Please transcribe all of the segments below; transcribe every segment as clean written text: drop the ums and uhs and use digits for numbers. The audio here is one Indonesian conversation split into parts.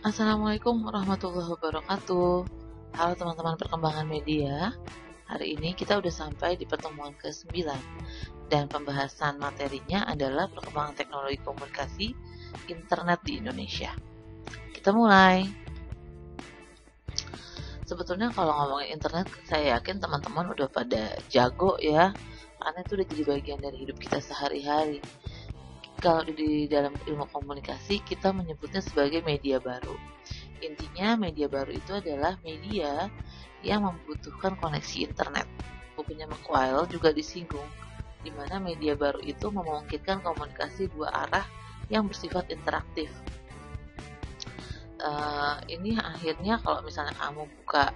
Assalamualaikum warahmatullahi wabarakatuh. Halo teman-teman perkembangan media. Hari ini kita udah sampai di pertemuan ke-9 dan pembahasan materinya adalah perkembangan teknologi komunikasi internet di Indonesia. Kita mulai. Sebetulnya kalau ngomongin internet, saya yakin teman-teman udah pada jago ya, karena itu udah jadi bagian dari hidup kita sehari-hari. Kalau di dalam ilmu komunikasi kita menyebutnya sebagai media baru. Intinya media baru itu adalah media yang membutuhkan koneksi internet. Bukunya McWhile juga disinggung, di mana media baru itu memungkinkan komunikasi dua arah yang bersifat interaktif. Ini akhirnya kalau misalnya kamu buka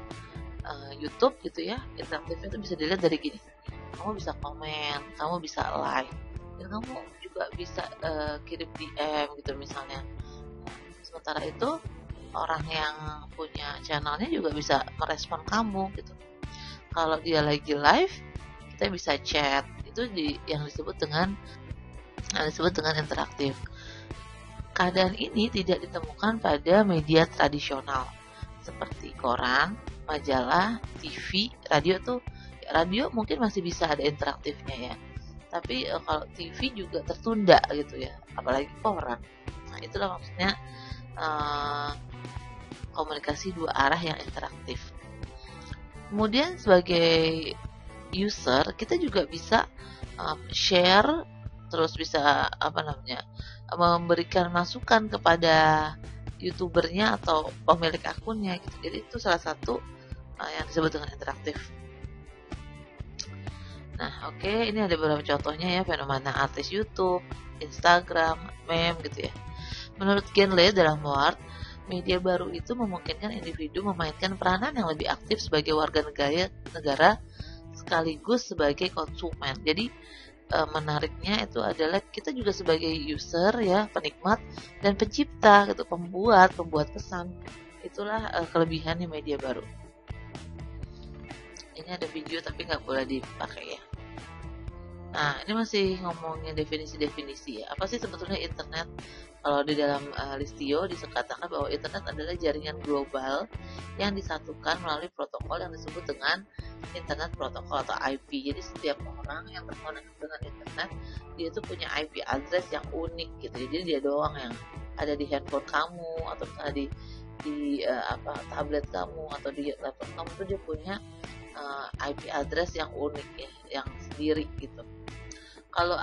YouTube gitu ya, interaktifnya itu bisa dilihat dari gini. Kamu bisa komen, kamu bisa like, dan kamu juga bisa kirim DM gitu misalnya. Sementara itu orang yang punya channelnya juga bisa merespon kamu gitu. Kalau dia lagi live, kita bisa chat. Itu yang disebut dengan interaktif. Keadaan ini tidak ditemukan pada media tradisional seperti koran, majalah, TV, radio tuh. Radio mungkin masih bisa ada interaktifnya ya. Tapi kalau TV juga tertunda gitu ya, apalagi koran. Nah, itulah maksudnya komunikasi dua arah yang interaktif. Kemudian sebagai user kita juga bisa share, terus bisa memberikan masukan kepada youtubernya atau pemilik akunnya gitu. Jadi itu salah satu yang disebut dengan interaktif. Nah, oke, ini ada beberapa contohnya ya, fenomena artis YouTube, Instagram, meme gitu ya. Menurut Genle dalam Ward, media baru itu memungkinkan individu memainkan peranan yang lebih aktif sebagai warga negara sekaligus sebagai konsumen. Jadi menariknya itu adalah kita juga sebagai user ya, penikmat dan pencipta gitu, pembuat pesan. Itulah kelebihannya media baru. Ini ada video tapi nggak boleh dipakai ya. Nah, ini masih ngomongin definisi-definisi ya. Apa sih sebetulnya internet? Kalau di dalam Listio dikatakan bahwa internet adalah jaringan global yang disatukan melalui protokol yang disebut dengan internet protokol atau IP. Jadi setiap orang yang terkoneksi dengan internet, dia itu punya IP address yang unik gitu. Jadi dia doang yang ada di handphone kamu atau misalnya di tablet kamu atau di laptop kamu tuh dia punya IP address yang unik ya, yang sendiri gitu. Kalau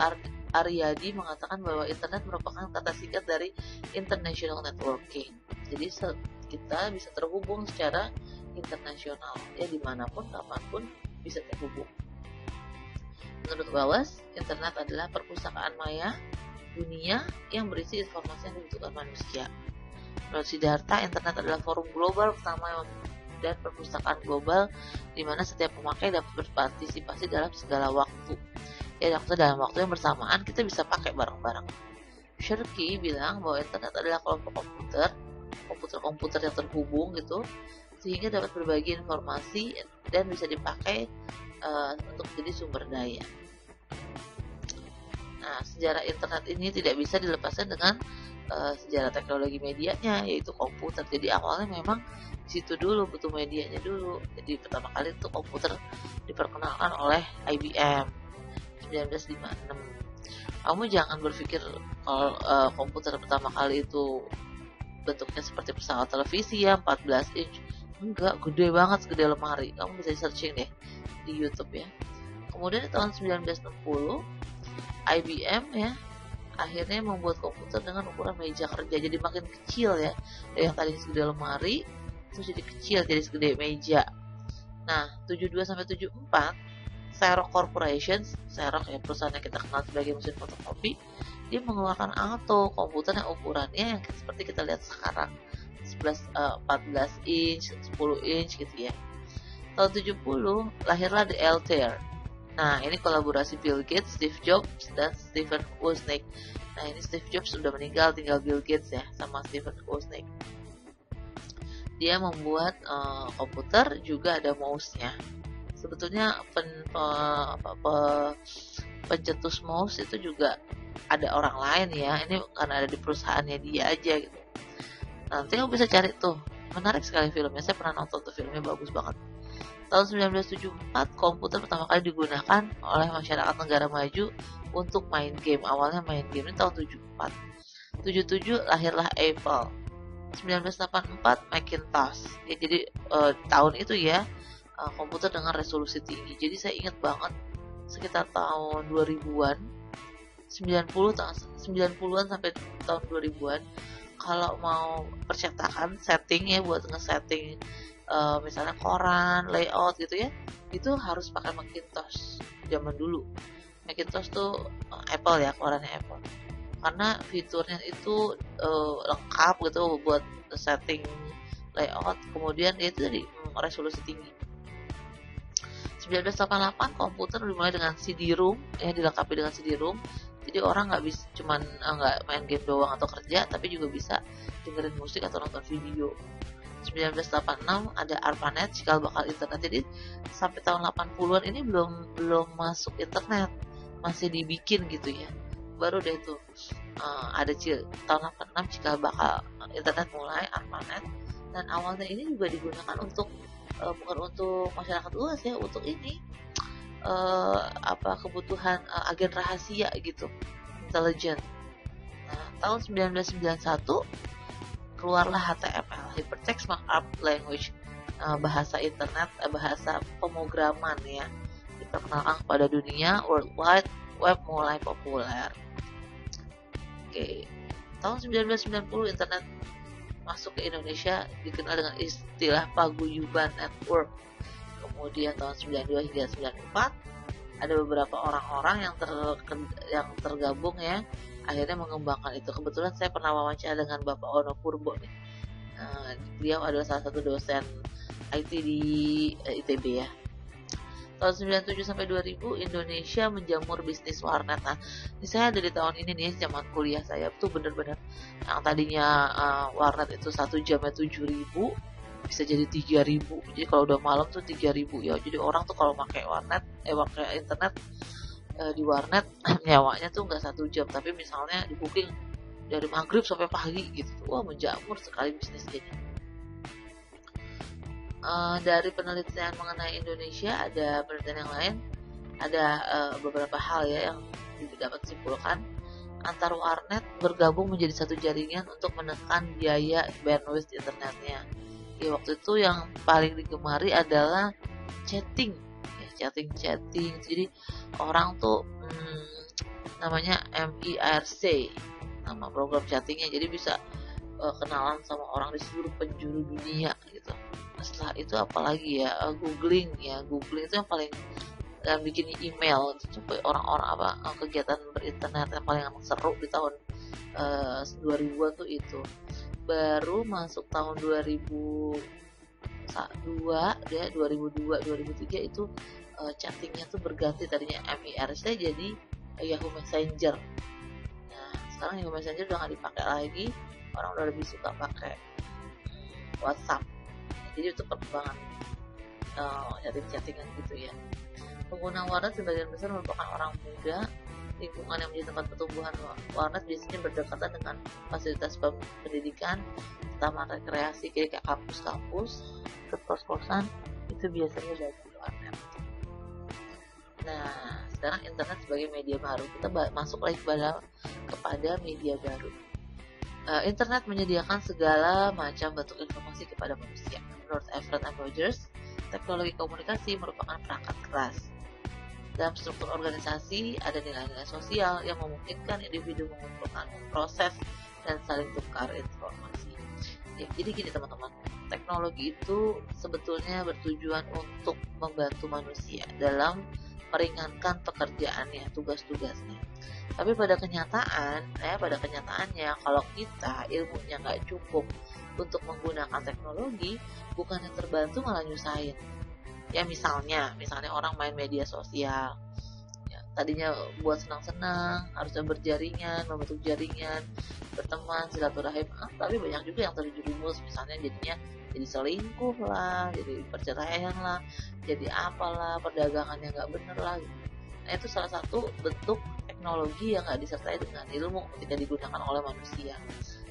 Aryadi mengatakan bahwa internet merupakan kata singkat dari international networking. Jadi kita bisa terhubung secara internasional ya, dimanapun kapanpun bisa terhubung. Menurut Wallace, internet adalah perpustakaan maya dunia yang berisi informasi yang dibutuhkan manusia. Menurut Siddhartha, internet adalah forum global pertama dan perpustakaan global di mana setiap pemakai dapat berpartisipasi dalam segala waktu. Ya, dalam waktu yang bersamaan kita bisa pakai bareng-bareng. Shirky bilang bahwa internet adalah kelompok komputer yang terhubung gitu, sehingga dapat berbagi informasi dan bisa dipakai untuk jadi sumber daya. Nah, sejarah internet ini tidak bisa dilepaskan dengan sejarah teknologi medianya, yaitu komputer. Jadi awalnya memang di situ dulu butuh medianya dulu. Jadi pertama kali itu komputer diperkenalkan oleh IBM 1956. Kamu jangan berpikir kalau komputer pertama kali itu bentuknya seperti pesawat televisi ya, 14 inch. Enggak, gede banget, segede lemari. Kamu bisa searching deh di YouTube ya. Kemudian di tahun 1960 IBM ya akhirnya membuat komputer dengan ukuran meja kerja, jadi makin kecil ya, dari yang tadi segede lemari terus jadi kecil, jadi segede meja. Nah, 72 sampai 74 Xerox Corporation, Xerox ya perusahaan yang kita kenal sebagai mesin fotokopi, dia mengeluarkan Alto, komputer yang ukurannya yang seperti kita lihat sekarang, 14 inch, 10 inch gitu ya. Tahun 70 lahirlah The Altair. Nah, ini kolaborasi Bill Gates, Steve Jobs, dan Stephen Wozniak. Nah, ini Steve Jobs sudah meninggal, tinggal Bill Gates ya, sama Stephen Wozniak. Dia membuat komputer, juga ada mouse-nya. Sebetulnya pencetus mouse itu juga ada orang lain ya, ini karena ada di perusahaannya dia aja gitu. Nanti kamu bisa cari tuh, menarik sekali filmnya, saya pernah nonton tuh, filmnya bagus banget. Tahun 1974 komputer pertama kali digunakan oleh masyarakat negara maju untuk main game. Awalnya main game ini tahun 74. 77 lahirlah Apple. 1984 Macintosh. Ya, jadi tahun itu ya, komputer dengan resolusi tinggi. Jadi saya ingat banget sekitar tahun 2000-an, 90-an sampai tahun 2000-an, kalau mau percetakan setting ya, buat nge-setting misalnya koran, layout gitu ya, itu harus pakai Macintosh zaman dulu. Macintosh tuh Apple ya, keluarannya Apple, karena fiturnya itu lengkap gitu buat setting layout, kemudian dia itu dari resolusi tinggi. 1988 komputer dimulai dengan CD-ROM ya, dilengkapi dengan CD-ROM, jadi orang nggak bisa cuman nggak main game doang atau kerja, tapi juga bisa dengerin musik atau nonton video. 1986 ada ARPANET, cikal bakal internet. Jadi sampai tahun 80-an ini belum masuk internet, masih dibikin gitu ya. Baru deh itu ada tahun 86 cikal bakal internet mulai, ARPANET. Dan awalnya ini juga digunakan untuk bukan untuk masyarakat luas ya, untuk ini kebutuhan agen rahasia gitu, intelijen. Nah, tahun 1991 keluarlah HTML, Hypertext Markup Language, bahasa internet, bahasa pemrograman ya, diperkenalkan kepada dunia. World Wide Web mulai populer. Oke, tahun 1990 internet masuk ke Indonesia, dikenal dengan istilah paguyuban network. Kemudian tahun 92 hingga 94 ada beberapa orang-orang yang tergabung ya, akhirnya mengembangkan itu. Kebetulan saya pernah wawancara dengan Bapak Ono Purbo nih. Beliau adalah salah satu dosen IT di ITB ya. Tahun 97 sampai 2000 Indonesia menjamur bisnis warnet. Nah, ini saya ada di tahun ini nih, zaman kuliah saya tuh bener-bener yang tadinya warnet itu 1 jamnya 7.000 bisa jadi 3.000. Jadi kalau udah malam tuh 3.000 ya. Jadi orang tuh kalau pakai warnet, pakai internet di warnet nyawanya tuh nggak 1 jam, tapi misalnya di booking dari maghrib sampai pagi gitu. Wah, menjamur sekali bisnis ini. Dari penelitian mengenai Indonesia, ada penelitian yang lain, ada beberapa hal ya yang dapat disimpulkan. Antar warnet bergabung menjadi satu jaringan untuk menekan biaya bandwidth internetnya. Ya, waktu itu yang paling digemari adalah chatting. Chatting. Jadi orang tuh namanya MIRC, nama program chattingnya. Jadi bisa kenalan sama orang di seluruh penjuru dunia gitu. Setelah itu apalagi ya, googling itu yang paling bikin email. Coba orang-orang kegiatan berinternet yang paling seru di tahun 2000-an tuh itu. Baru masuk tahun 2002 ya, 2003 itu chattingnya tuh berganti, tadinya MIRC jadi Yahoo Messenger. Nah, sekarang Yahoo Messenger udah nggak dipakai lagi, orang udah lebih suka pakai WhatsApp. Jadi itu perkembangan chattingan gitu ya. Pengguna warnet sebagian besar merupakan orang muda. Lingkungan yang menjadi tempat pertumbuhan warnet biasanya berdekatan dengan fasilitas pendidikan, taman rekreasi kayak kampus-kampus, kos-kosan, itu biasanya dari warnet. Nah, sekarang internet sebagai media baru, kita masuk lagi kepada media baru. Internet menyediakan segala macam bentuk informasi kepada manusia. Menurut Everett and Rogers, teknologi komunikasi merupakan perangkat keras. Dalam struktur organisasi, ada nilai-nilai sosial yang memungkinkan individu mengumpulkan, proses, dan saling tukar informasi. Ya, jadi gini teman-teman, teknologi itu sebetulnya bertujuan untuk membantu manusia dalam meringankan pekerjaannya, tugas-tugasnya. Tapi pada kenyataannya, kalau kita ilmunya nggak cukup untuk menggunakan teknologi, bukannya terbantu malah nyusahin. Ya misalnya orang main media sosial, ya, tadinya buat senang-senang, harusnya berjaringan, membentuk jaringan, berteman, silaturahim, tapi banyak juga yang terjerumus, misalnya jadinya jadi selingkuh lah, jadi perceraian lah, jadi apalah, perdagangan yang nggak bener lah. Nah, itu salah satu bentuk teknologi yang nggak disertai dengan ilmu ketika digunakan oleh manusia.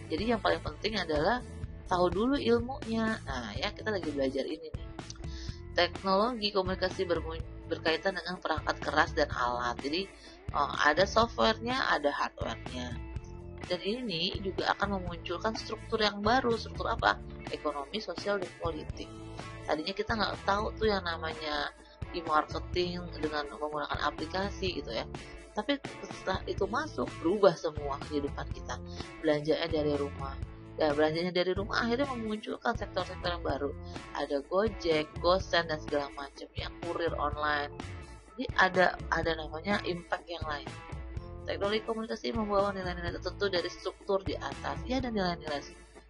Jadi yang paling penting adalah tahu dulu ilmunya. Nah ya, kita lagi belajar ini nih. Teknologi komunikasi berkaitan dengan perangkat keras dan alat. Jadi ada softwarenya, ada hardwarenya. Dan ini juga akan memunculkan struktur yang baru. Struktur apa? Ekonomi, sosial, dan politik. Tadinya kita nggak tahu tuh yang namanya e-marketing dengan menggunakan aplikasi gitu ya. Tapi setelah itu masuk, berubah semua kehidupan kita. Belanjanya dari rumah. Dan belanjanya dari rumah akhirnya memunculkan sektor-sektor yang baru. Ada Gojek, GoSend, dan segala macam yang kurir online. Jadi ada namanya impact yang lain. Teknologi komunikasi membawa nilai-nilai tertentu dari struktur di atas. Ya, ada nilai-nilai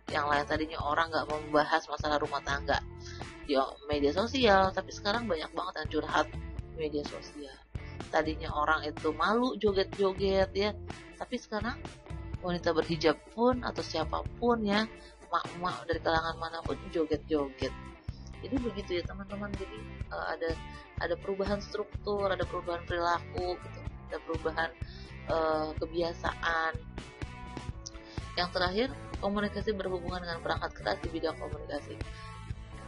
yang lain. Tadinya orang nggak membahas masalah rumah tangga di media sosial, tapi sekarang banyak banget yang curhat media sosial. Tadinya orang itu malu joget-joget ya, tapi sekarang wanita berhijab pun atau siapapun ya, mak-mak dari kalangan manapun joget-joget. Jadi begitu ya teman-teman. Jadi ada perubahan struktur, ada perubahan perilaku gitu, ada perubahan kebiasaan. Yang terakhir, komunikasi berhubungan dengan perangkat keras di bidang komunikasi.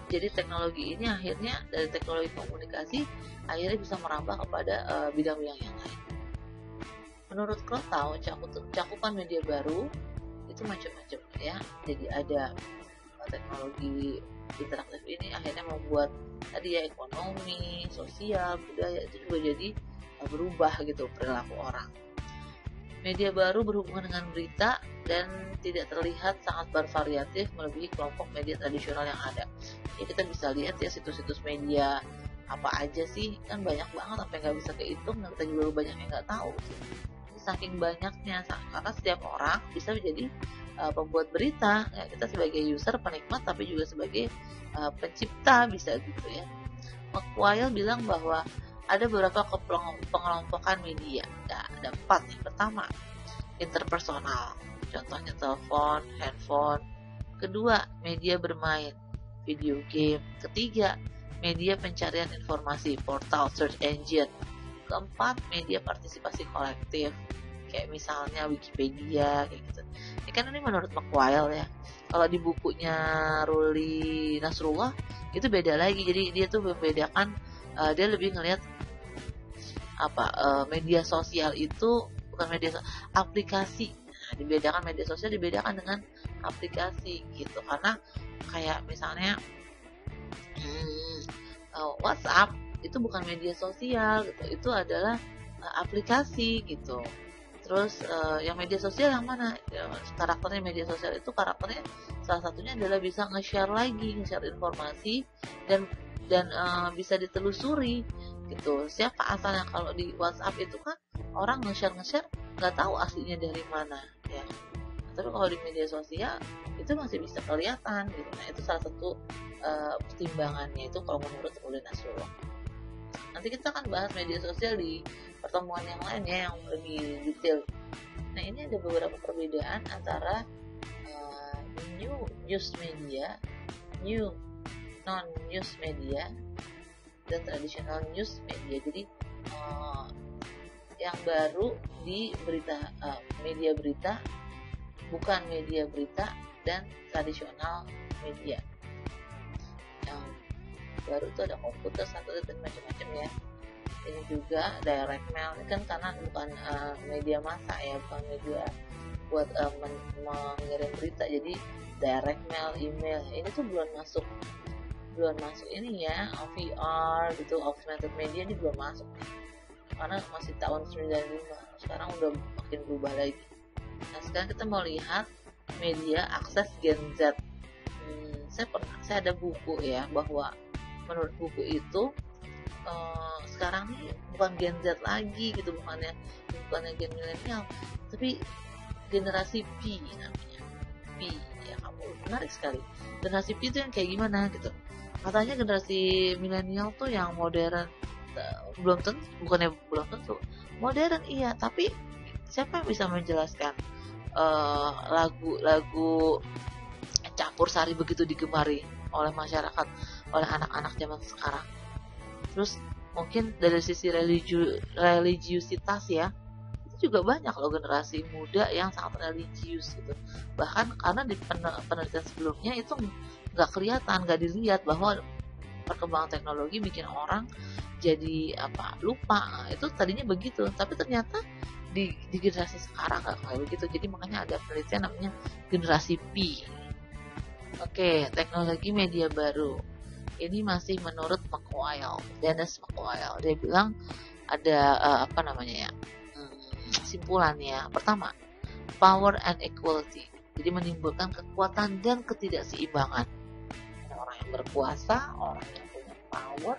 Jadi teknologi ini akhirnya dari teknologi komunikasi akhirnya bisa merambah kepada bidang-bidang yang lain. Menurut Krotaw, cakupan media baru itu macam-macam ya. Jadi ada teknologi interaktif ini akhirnya membuat tadi ya ekonomi, sosial, budaya itu juga jadi berubah gitu perilaku orang. Media baru berhubungan dengan berita dan tidak terlihat sangat bervariatif melebihi kelompok media tradisional yang ada. Ya, kita bisa lihat ya situs-situs media apa aja sih, kan banyak banget sampai nggak bisa kehitung, dan kita juga banyak yang nggak tahu. Saking banyaknya, karena setiap orang bisa menjadi pembuat berita. Ya, kita sebagai user, penikmat, tapi juga sebagai pencipta bisa gitu ya. McQuail bilang bahwa ada beberapa pengelompokan media. Nah, ada 4. Yang pertama, interpersonal. Contohnya telepon, handphone. Kedua, media bermain, video game. Ketiga, media pencarian informasi, portal, search engine. Keempat, media partisipasi kolektif, kayak misalnya Wikipedia, kayak gitu. Ini kan ini menurut McQuail ya. Kalau di bukunya Ruli Nasrullah itu beda lagi. Jadi dia tuh membedakan, dia lebih ngelihat media sosial itu bukan aplikasi. Nah, dibedakan media sosial dibedakan dengan aplikasi gitu. Karena kayak misalnya WhatsApp itu bukan media sosial gitu, itu adalah aplikasi gitu. Terus yang media sosial yang mana? Ya, karakternya media sosial itu karakternya salah satunya adalah bisa nge-share informasi dan bisa ditelusuri gitu. Siapa asalnya? Kalau di WhatsApp itu kan orang nge-share nggak tahu aslinya dari mana ya. Tapi kalau di media sosial itu masih bisa kelihatan gitu. Nah, itu salah satu pertimbangannya itu kalau menurut Ruli Nasrullah. Nanti kita akan bahas media sosial di pertemuan yang lain ya, yang lebih detail. Nah, ini ada beberapa perbedaan antara new news media, new non-news media, dan traditional news media. Jadi yang baru di media berita, bukan media berita, dan tradisional media. Yang baru itu ada komputer, satelit, dan macam-macam ya. Ini juga direct mail, ini kan karena bukan media massa ya, bukan media buat mengirim berita, jadi direct mail, email, ini tuh belum masuk ini ya, VR gitu, augmented media ini belum masuk nih, karena masih tahun 95. Sekarang udah makin berubah lagi. Nah, sekarang kita mau lihat media akses Gen Z. Saya ada buku ya, bahwa menurut buku itu sekarang nih bukan Gen Z lagi gitu, bukannya gen milenial, tapi generasi P namanya. P ya, kamu menarik sekali. Generasi P itu yang kayak gimana gitu. Katanya generasi milenial tuh yang modern, belum tentu modern iya, tapi siapa yang bisa menjelaskan lagu-lagu campur sari begitu digemari oleh masyarakat, oleh anak-anak zaman sekarang. Terus mungkin dari sisi religiusitas ya, itu juga banyak loh generasi muda yang sangat religius gitu. Bahkan karena di penelitian sebelumnya itu nggak kelihatan, nggak dilihat bahwa perkembangan teknologi bikin orang jadi lupa. Nah, itu tadinya begitu, tapi ternyata di generasi sekarang nggak kayak begitu. Jadi makanya ada penelitian namanya generasi P. Oke, teknologi media baru. Ini masih menurut Dennis McQuail. Dia bilang ada simpulannya. Pertama, power and equality. Jadi menimbulkan kekuatan dan ketidakseimbangan. Ada orang yang berkuasa, orang yang punya power,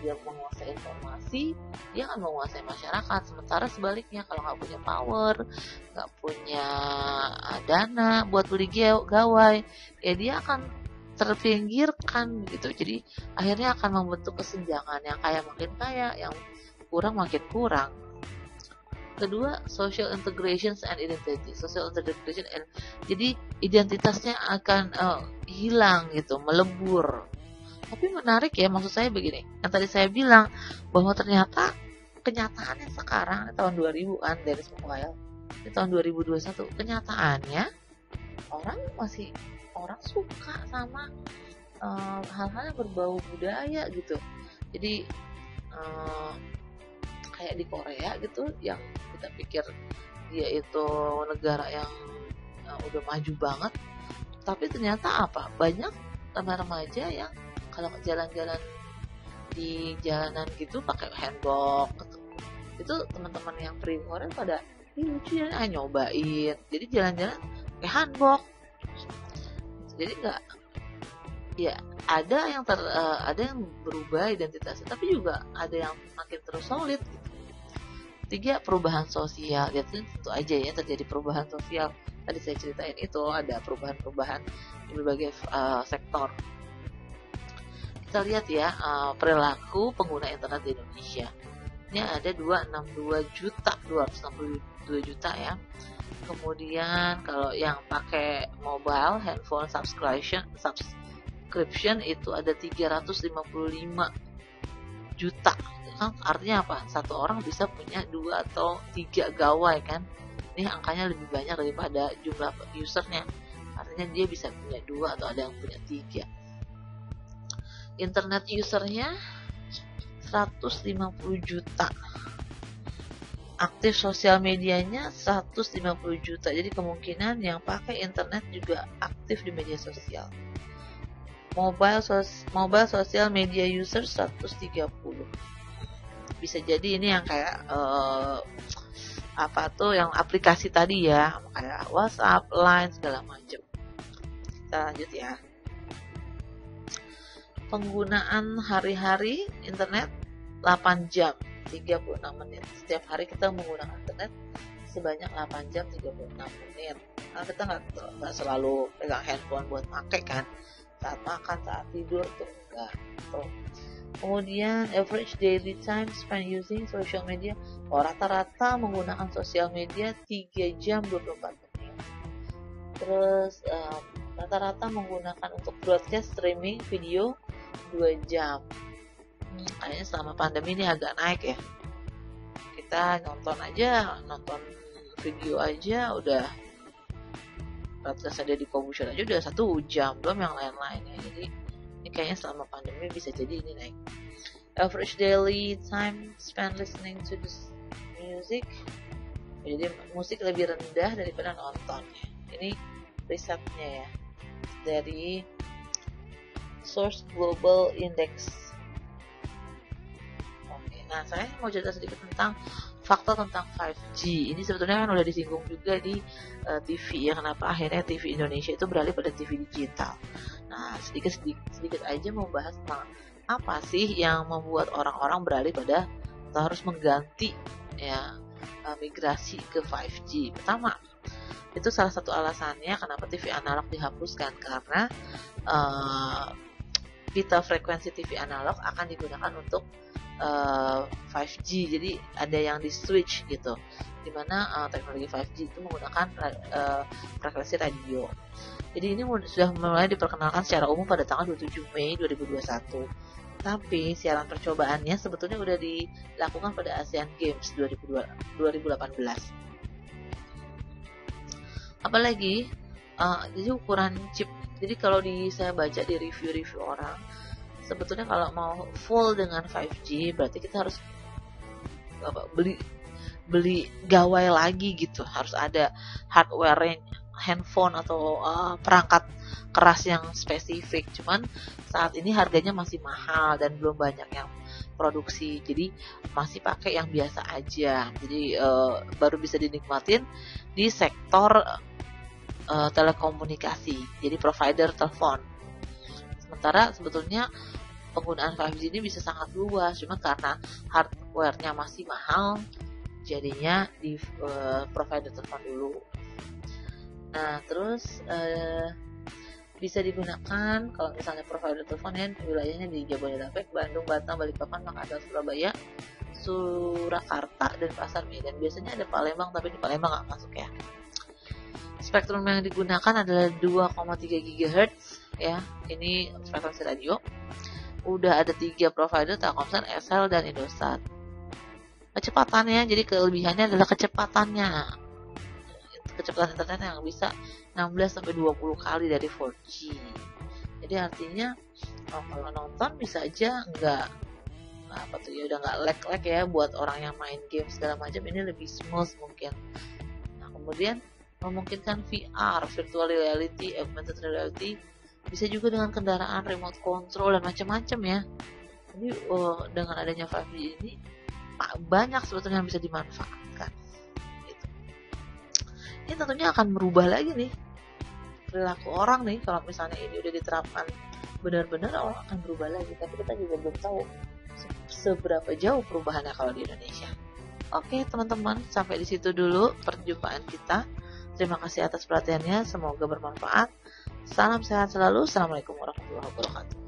dia menguasai informasi, dia akan menguasai masyarakat. Sementara sebaliknya, kalau nggak punya power, nggak punya dana buat beli gawai, ya dia akan terpinggirkan gitu. Jadi akhirnya akan membentuk kesenjangan, yang kaya makin kaya, yang kurang makin kurang. Kedua, social integrations and identity. Jadi identitasnya akan hilang gitu, melebur. Tapi menarik ya, maksud saya begini, yang tadi saya bilang bahwa ternyata kenyataannya sekarang tahun 2000-an dari McQuail, di tahun 2021, kenyataannya orang suka sama hal-hal yang berbau budaya gitu. Jadi kayak di Korea gitu, yang kita pikir dia itu negara yang udah maju banget, tapi ternyata banyak remaja yang kalau jalan-jalan di jalanan gitu pakai hanbok gitu. Itu teman-teman yang free Korea pada lucu ya, nyobain. Jadi jalan-jalan pakai hanbok. Jadi nggak, ya ada yang berubah identitasnya, tapi juga ada yang makin terus solid gitu. Tiga, perubahan sosial. Ya tentu aja ya terjadi perubahan sosial. Tadi saya ceritain itu ada perubahan-perubahan di berbagai sektor. Kita lihat ya perilaku pengguna internet di Indonesia. Ini ada 262 juta ya. Kemudian kalau yang pakai mobile handphone subscription itu ada 355 juta. Kan artinya apa? Satu orang bisa punya 2 atau 3 gawai kan. Ini angkanya lebih banyak daripada jumlah usernya. Artinya dia bisa punya 2 atau ada yang punya 3. Internet usernya 150 juta. Aktif sosial medianya 150 juta. Jadi kemungkinan yang pakai internet juga aktif di media sosial. Mobile sosial media user 130. Bisa jadi ini yang kayak yang aplikasi tadi ya, kayak WhatsApp, Line, segala macam. Kita lanjut ya. Penggunaan hari-hari internet 8 jam 36 menit. Setiap hari kita menggunakan internet sebanyak 8 jam 36 menit. Karena kita nggak selalu pegang handphone buat pakai kan. Saat makan, saat tidur tuh enggak. Kemudian average daily time spent using social media. Rata-rata menggunakan sosial media 3 jam 24 menit. Terus rata-rata menggunakan untuk broadcast streaming video 2 jam. Kayaknya selama pandemi ini agak naik ya. Kita nonton video aja udah broadcast ada di Kobusier aja udah 1 jam, belum yang lain-lain ya. Jadi ini kayaknya selama pandemi bisa jadi ini naik. Average daily time spent listening to this music. Jadi musik lebih rendah daripada nonton ya. Ini risetnya ya dari Source Global Index. Oke, nah saya mau cerita sedikit tentang fakta tentang 5G. Ini sebetulnya kan udah disinggung juga di TV ya, kenapa akhirnya TV Indonesia itu beralih pada TV digital. Nah, sedikit aja mau bahas tentang apa sih yang membuat orang-orang beralih pada atau harus mengganti ya migrasi ke 5G. Pertama, itu salah satu alasannya kenapa TV analog dihapuskan, karena pita frekuensi TV analog akan digunakan untuk 5G. Jadi ada yang di switch gitu, dimana teknologi 5G itu menggunakan frekuensi radio. Jadi ini sudah mulai diperkenalkan secara umum pada tanggal 27 Mei 2021. Tapi siaran percobaannya sebetulnya udah dilakukan pada Asian Games 2018. Apalagi jadi ukuran chip. Jadi kalau saya baca di review-review orang, sebetulnya kalau mau full dengan 5G berarti kita harus beli gawai lagi gitu. Harus ada hardware handphone atau perangkat keras yang spesifik. Cuman saat ini harganya masih mahal dan belum banyak yang produksi, jadi masih pakai yang biasa aja. Jadi baru bisa dinikmatin di sektor telekomunikasi, jadi provider telepon. Sementara sebetulnya penggunaan 5G ini bisa sangat luas, cuma karena hardware-nya masih mahal, jadinya di provider telepon dulu. Nah, terus bisa digunakan kalau misalnya provider telepon yang wilayahnya di Jabodetabek, Bandung, Batam, Balikpapan, Makassar, Surabaya, Surakarta, dan Pasar Medan. Biasanya ada Palembang, tapi di Palembang nggak masuk ya. Spektrum yang digunakan adalah 2,3 GHz ya. Ini frekuensi radio. Udah ada 3 provider, Telkomsel, XL, dan Indosat. Kecepatannya, jadi kelebihannya adalah kecepatannya. Kecepatan internet yang bisa 16-20 kali dari 4G. Jadi artinya kalau nonton bisa aja udah nggak lag ya buat orang yang main game segala macam, ini lebih smooth mungkin. Nah, kemudian memungkinkan VR, virtual reality, augmented reality, bisa juga dengan kendaraan remote control dan macam-macam ya. Jadi dengan adanya 5G ini banyak sebetulnya yang bisa dimanfaatkan. Gitu. Ini tentunya akan merubah lagi nih perilaku orang nih, kalau misalnya ini udah diterapkan benar-benar, orang akan berubah lagi. Tapi kita juga belum tahu seberapa jauh perubahannya kalau di Indonesia. Oke teman-teman, sampai di situ dulu perjumpaan kita. Terima kasih atas perhatiannya, semoga bermanfaat. Salam sehat selalu. Assalamualaikum warahmatullahi wabarakatuh.